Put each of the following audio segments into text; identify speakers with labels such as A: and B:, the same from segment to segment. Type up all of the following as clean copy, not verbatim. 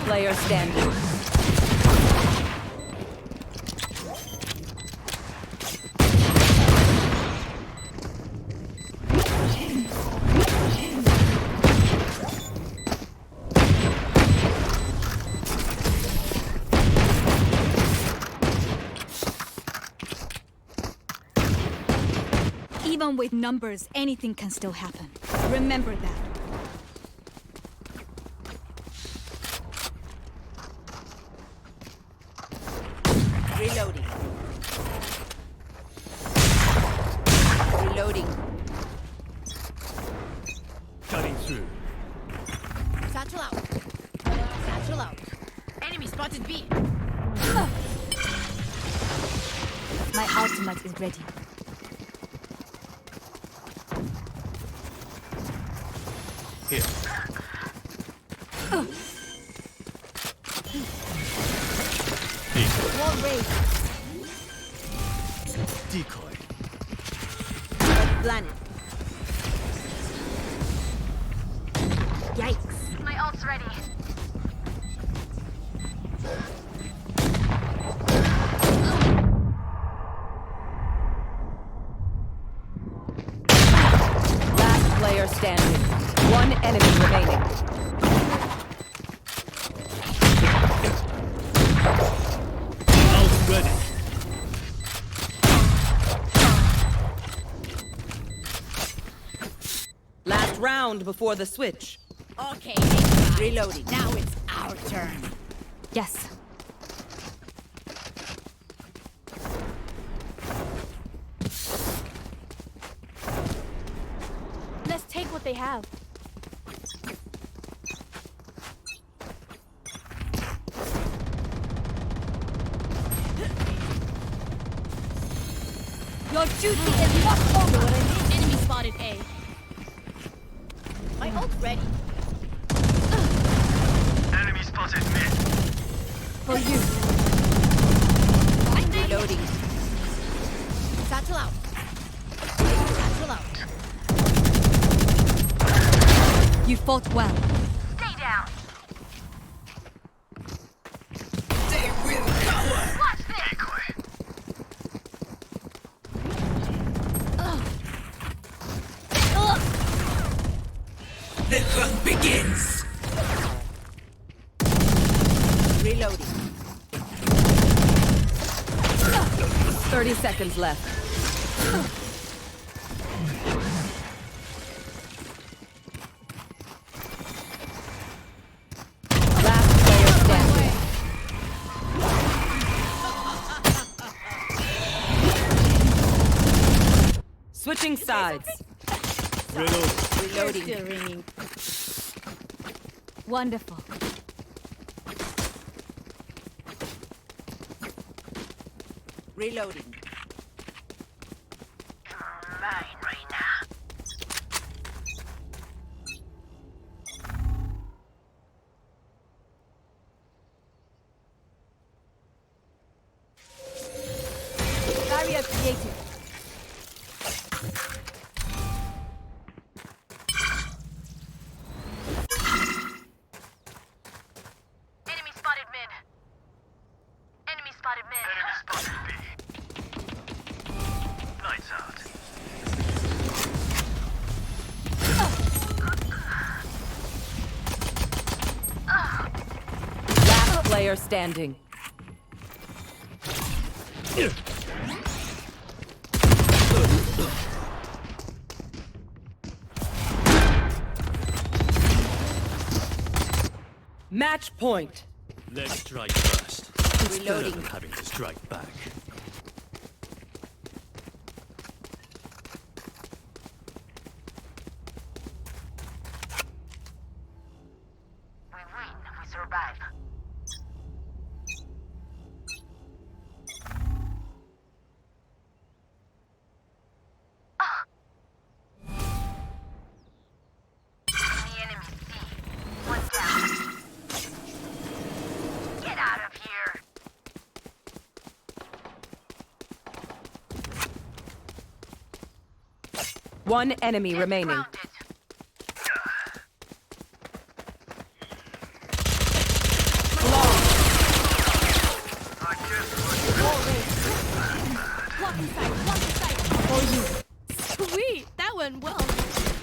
A: Player standing.
B: Even with numbers, anything can still happen. Remember that.
A: Reloading. Reloading.
C: Cutting through.
D: Satchel out. Satchel out. Enemy spotted B.
B: My ultimate is ready.
C: Here.
B: Wall raised.
C: Decoy.
A: Planet.
B: Yikes.
D: My ult's ready.
A: Last player standing. One enemy remaining.
C: Ult ready.
A: Last round before the switch.
D: Okay, next
A: Reloading.
D: Now it's our turn.
B: Yes. Let's take what they have. Your duty is not over.
D: Enemy spotted A. My ult's ready.
C: Enemy spotted mid.
B: For you.
D: I'm ready.
A: Reloading.
D: Satchel out. Satchel out.
B: You fought well.
D: Stay down.
C: Watch this. Decoy.
E: The hunt begins!
A: Reloading. 30 seconds left. Last player standing. Switching sides.
C: Reload.
A: Reloading.
D: Still ringing.
B: Wonderful.
A: Reloading.
D: Mine right now.
B: Barrier created.
D: Enemy spotted mid. Enemy spotted mid.
C: Enemy spotted B. Lights out.
A: Last player standing. Match point.
C: Let's strike first. It's better
A: Reloading.
C: than having to strike back.
D: We win. We survive.
A: One enemy remaining.
D: Grounded.
B: Sweet, that went well.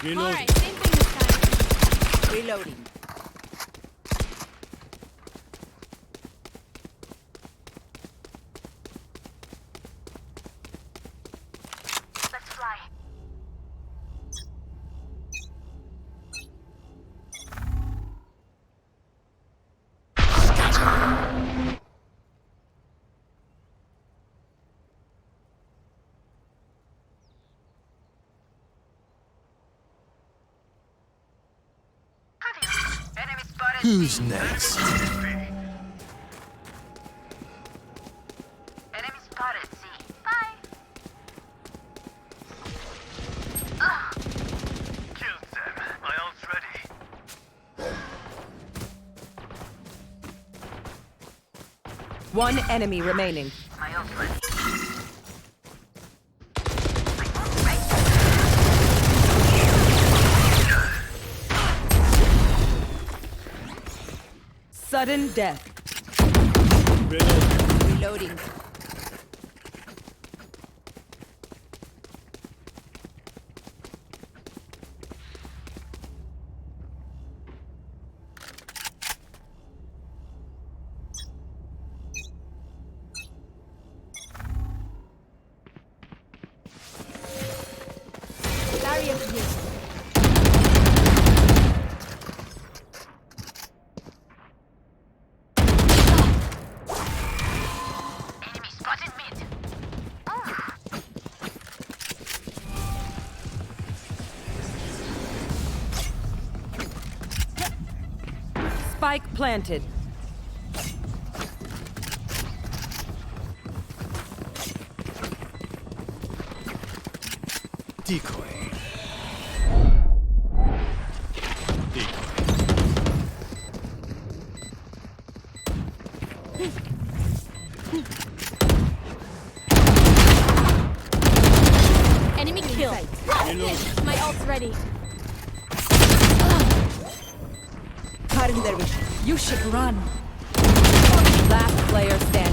C: Reloading.
B: Alright, same thing this time.
A: Reloading.
D: Let's fly. Enemy spotted.
C: Who's next?
D: Enemy spotted. C. Bye. Ugh.
C: Killed them. My ult's ready.
A: One enemy remaining.
D: My ult ready.
A: Sudden death.
C: Reloading.
A: Reloading.
B: Barrier here.
D: Enemy spotted mid. Oh.
A: Spike planted.
C: Decoy. Decoy.
B: Enemy kill.
C: Reloading.
B: My ult's ready.
A: Cutting their vision.
B: You should run.
A: Last player standing.